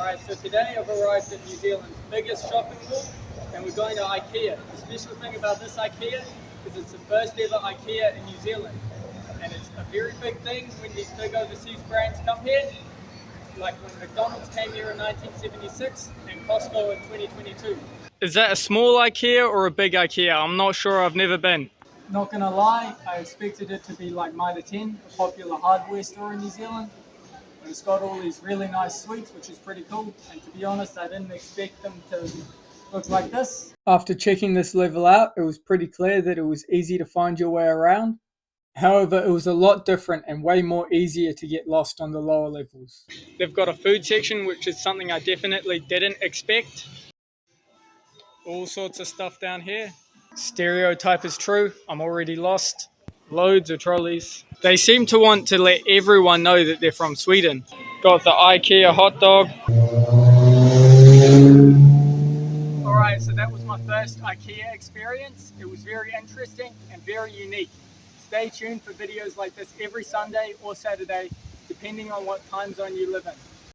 Alright, so today I've arrived in New Zealand's biggest shopping mall and we're going to IKEA. The special thing about this IKEA is it's the first ever IKEA in New Zealand. And it's a very big thing when these big overseas brands come here, like when McDonald's came here in 1976 and Costco in 2022. Is that a small IKEA or a big IKEA? I'm not sure, I've never been. Not gonna lie, I expected it to be like Mitre 10, a popular hardware store in New Zealand. But it's got all these really nice suites, which is pretty cool. And to be honest, I didn't expect them to look like this. After checking this level out, it was pretty clear that it was easy to find your way around. However, it was a lot different and way more easier to get lost on the lower levels. They've got a food section, which is something I definitely didn't expect. All sorts of stuff down here. Stereotype is true, I'm already lost. Loads of trolleys. They seem to want to let everyone know that they're from Sweden. Got the IKEA hot dog. Alright, so that was my first IKEA experience. It was very interesting and very unique. Stay tuned for videos like this every Sunday or Saturday, depending on what time zone you live in.